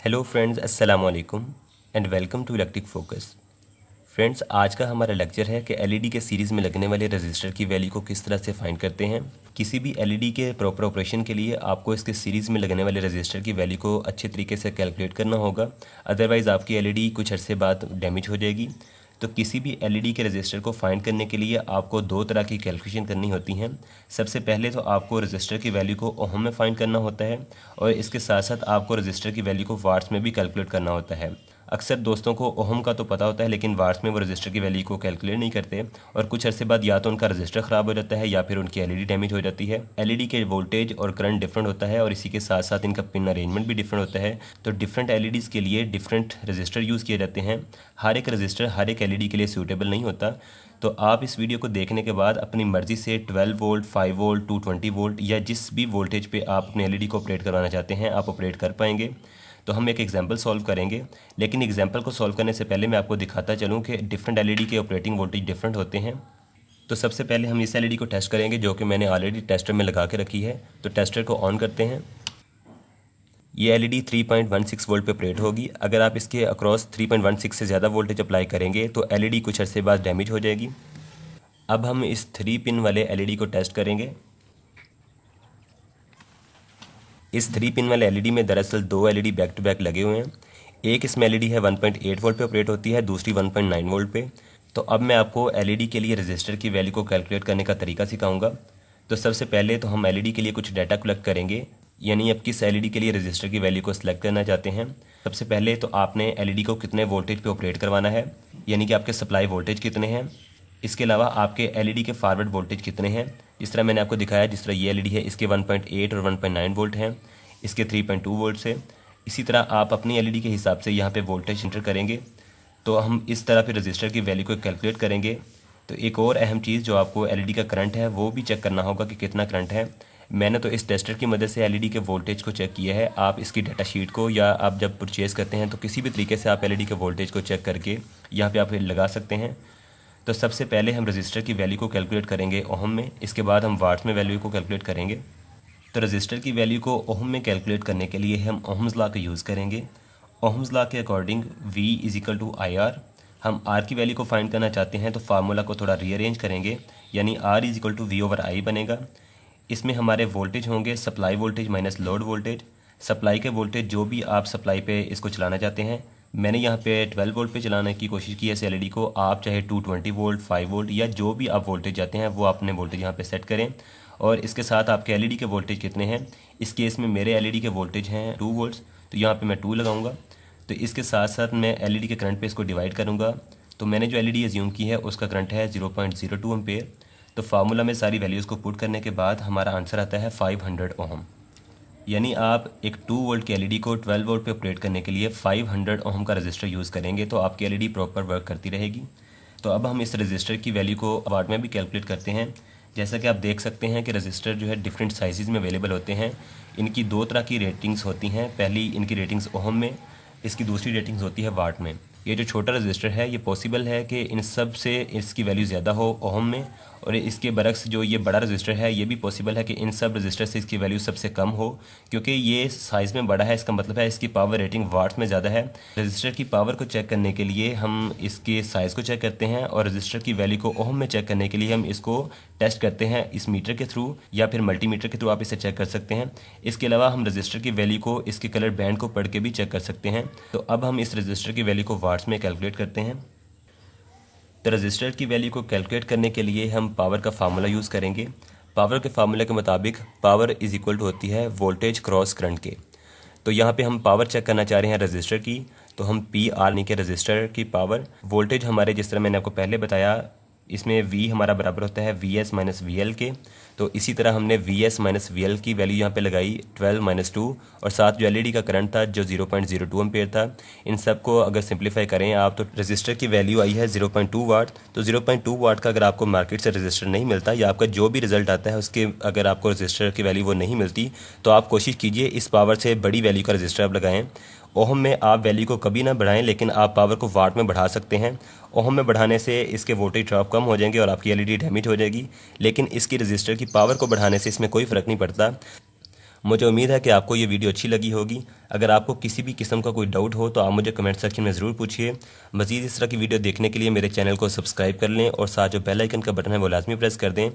Hello friends, अस्सलाम वालेकुम and welcome to electric focus. Friends, आज का हमारा लेक्चर है कि एलईडी के सीरीज़ में लगने वाले रजिस्टर की वैल्यू को किस तरह से फाइंड करते हैं। किसी भी एलईडी के प्रॉपर ऑपरेशन के लिए आपको इसके सीरीज़ में लगने वाले रजिस्टर की वैल्यू को अच्छे तरीके से कैलकुलेट करना होगा, अदरवाइज़ आपकी एलईडी कुछ अरसे बाद डैमेज हो जाएगी। तो किसी भी एलईडी के रजिस्टर को फाइंड करने के लिए आपको दो तरह की कैलकुलेशन करनी होती हैं। सबसे पहले तो आपको रजिस्टर की वैल्यू को ओहम में फाइंड करना होता है और इसके साथ साथ आपको रजिस्टर की वैल्यू को वाट्स में भी कैलकुलेट करना होता है। अक्सर दोस्तों को ओहम का तो पता होता है, लेकिन वाट्स में वो रजिस्टर की वैल्यू को कैलकुलेट नहीं करते और कुछ अरसे बाद या तो उनका रजिस्टर ख़राब हो जाता है या फिर उनकी एलईडी डैमेज हो जाती है। एलईडी के वोल्टेज और करंट डिफरेंट होता है और इसी के साथ साथ इनका पिन अरेंजमेंट भी डिफरेंट होता है। तो डिफरेंट एलईडीज़ के लिए डिफरेंट रजिस्टर यूज़ किए जाते हैं। हर एक रजिस्टर हर एक एलईडी के लिए सूटेबल नहीं होता। तो आप इस वीडियो को देखने के बाद अपनी मर्ज़ी से 12 वोल्ट, 5 वोल्ट, 220 वोल्ट या जिस भी वोल्टेज पे आप अपने एलईडी को ऑपरेट करवाना चाहते हैं आप ऑपरेट कर पाएंगे। तो हम एक एग्जांपल सॉल्व करेंगे, लेकिन एग्जांपल को सॉल्व करने से पहले मैं आपको दिखाता चलूँ कि डिफरेंट एलईडी के ऑपरेटिंग वोल्टेज डिफरेंट होते हैं। तो सबसे पहले हम इस एलईडी को टेस्ट करेंगे जो कि मैंने ऑलरेडी टेस्टर में लगा के रखी है। तो टेस्टर को ऑन करते हैं। ये एलईडी 3.16 वोल्ट पे ऑपरेट होगी। अगर आप इसके अक्रॉस 3.16 से ज़्यादा वोल्टेज अप्लाई करेंगे तो एलईडी कुछ अर्से बाद डैमेज हो जाएगी। अब हम इस 3 पिन वाले एलईडी को टेस्ट करेंगे। इस 3 पिन वाले एलईडी में दरअसल दो एलईडी बैक टू बैक लगे हुए हैं। एक इसमें एलईडी है 1.8 वोल्ट पे ऑपरेट होती है, दूसरी 1.9 वोल्ट पे। तो अब मैं आपको एलईडी के लिए रजिस्टर की वैल्यू को कैलकुलेट करने का तरीका सिखाऊंगा। तो सबसे पहले तो हम एलईडी के लिए कुछ डाटा कलेक्ट करेंगे, यानी आप किस एलईडी के लिए रजिस्टर की वैल्यू को सिलेक्ट करना चाहते हैं। सबसे पहले तो आपने एलईडी को कितने वोल्टेज पे ऑपरेट करवाना है, यानी कि आपके सप्लाई वोल्टेज कितने हैं। इसके अलावा आपके एलईडी के फॉरवर्ड वोल्टेज कितने हैं। जिस तरह मैंने आपको दिखाया, जिस तरह ये एलईडी है इसके 1.8 और 1.9 वोल्ट हैं, इसके 3.2 वोल्ट से। इसी तरह आप अपनी एलईडी के हिसाब से यहाँ पे वोल्टेज इंटर करेंगे। तो हम इस तरह फिर रजिस्टर की वैल्यू को कैलकुलेट करेंगे। तो एक और अहम चीज़ जो आपको एलईडी का करंट है वो भी चेक करना होगा कि कितना करंट है। मैंने तो इस टेस्टर की मदद से एलईडी के वोल्टेज को चेक किया है। आप इसकी डाटा शीट को या आप जब परचेज़ करते हैं तो किसी भी तरीके से आप एलईडी के वोल्टेज को चेक करके यहाँ पे आप लगा सकते हैं। तो सबसे पहले हम रजिस्टर की वैल्यू को कैलकुलेट करेंगे ओहम में, इसके बाद हम वाट्स में वैल्यू को कैलकुलेट करेंगे। तो रजिस्टर की वैल्यू को ओहम में कैलकुलेट करने के लिए हम ओहम्स लॉ का यूज़ करेंगे। ओहम्स लॉ के according V is to I R. हम R की वैल्यू को फाइंड करना चाहते हैं तो फार्मूला को थोड़ा रीअरेंज करेंगे, यानी R is to V over I बनेगा। इसमें हमारे वोल्टेज होंगे supply voltage minus load voltage. Supply के वोल्टेज जो भी आप सप्लाई पे इसको चलाना चाहते हैं, मैंने यहाँ पे 12 वोल्ट पे चलाने की कोशिश की है इस एलईडी को। आप चाहे 220 वोल्ट, 5 वोल्ट या जो भी आप वोल्टेज चाहते हैं वो आपने वोल्टेज यहाँ पे सेट करें। और इसके साथ आपके एलईडी के वोल्टेज कितने हैं। इस केस में मेरे एलईडी के वोल्टेज हैं 2 वोल्ट्स, तो यहाँ पे मैं 2 लगाऊंगा। तो इसके साथ साथ मैं एलईडी के करंट पे इसको डिवाइड करूँगा। तो मैंने जो एलईडी अज्यूम की है उसका करंट है 0.02 एम्पेयर। तो फार्मूला में सारी वैल्यूज़ को पुट करने के बाद हमारा आंसर आता है 500 ओहम। यानी आप एक 2 वोल्ट की एलईडी को 12 वोल्ट पे ऑपरेट करने के लिए 500 ओहम का रजिस्टर यूज़ करेंगे तो आपकी एलईडी प्रॉपर वर्क करती रहेगी। तो अब हम इस रजिस्टर की वैल्यू को वाट में भी कैलकुलेट करते हैं। जैसा कि आप देख सकते हैं कि रजिस्टर जो है डिफरेंट साइज़ में अवेलेबल होते हैं। इनकी दो तरह की रेटिंग्स होती हैं। पहली इनकी रेटिंग्स ओहम में, इसकी दूसरी रेटिंग्स होती है वाट में। ये जो छोटा रजिस्टर है ये पॉसिबल है कि इन सब से इसकी वैल्यू ज़्यादा हो ओहम में, और इसके बरक्स जो ये बड़ा रजिस्टर है ये भी पॉसिबल है कि इन सब रजिस्टर से इसकी वैल्यू सबसे कम हो। क्योंकि ये साइज़ में बड़ा है, इसका मतलब है इसकी पावर रेटिंग वाट्स में ज़्यादा है। रजिस्टर की पावर को चेक करने के लिए हम इसके साइज़ को चेक करते हैं और रजिस्टर की वैल्यू को ओहम में चेक करने के लिए हम इसको टेस्ट करते हैं इस मीटर के थ्रू या फिर मल्टीमीटर के थ्रू आप इसे चेक कर सकते हैं। इसके अलावा हम रजिस्टर की वैल्यू को इसके कलर बैंड को पढ़ के भी चेक कर सकते हैं। तो अब हम इस रजिस्टर की वैल्यू को वाट्स में कैलकुलेट करते हैं। तो रजिस्टर की वैल्यू को कैलकुलेट करने के लिए हम पावर का फार्मूला यूज़ करेंगे। पावर के फार्मूले के मुताबिक पावर इज़ इक्वल टू होती है वोल्टेज क्रॉस करंट के। तो यहाँ पे हम पावर चेक करना चाह रहे हैं रजिस्टर की, तो हम पी आर यानी कि रजिस्टर की पावर। वोल्टेज हमारे जिस तरह मैंने आपको पहले बताया इसमें V हमारा बराबर होता है VS माइनस VL के। तो इसी तरह हमने VS माइनस VL की वैल्यू यहाँ पे लगाई 12 माइनस 2, और साथ जो एलईडी का करंट था जो 0.02 एम्पेयर था। इन सब को अगर सिंप्लीफाई करें आप तो रजिस्टर की वैल्यू आई है 0.2 वाट। तो 0.2 वाट का अगर आपको मार्केट से रजिस्टर नहीं मिलता या आपका जो भी रिजल्ट आता है उसके अगर आपको रजिस्टर की वैल्यू वो नहीं मिलती तो आप कोशिश कीजिए इस पावर से बड़ी वैल्यू का रजिस्टर आप लगाएं। ओहम में आप वैल्यू को कभी ना बढ़ाएं, लेकिन आप पावर को वाट में बढ़ा सकते हैं। ओहम में बढ़ाने से इसके वोल्टेज ड्रॉप कम हो जाएंगे और आपकी एलईडी डैमेज हो जाएगी, लेकिन इसकी रजिस्टर की पावर को बढ़ाने से इसमें कोई फ़र्क नहीं पड़ता। मुझे उम्मीद है कि आपको ये वीडियो अच्छी लगी होगी। अगर आपको किसी भी किस्म का कोई डाउट हो तो आप मुझे कमेंट सेक्शन में ज़रूर पूछिए। मज़ीद इस तरह की वीडियो देखने के लिए मेरे चैनल को सब्सक्राइब कर लें और साथ जो बेल आइकन का बटन है वो लाजमी प्रेस कर दें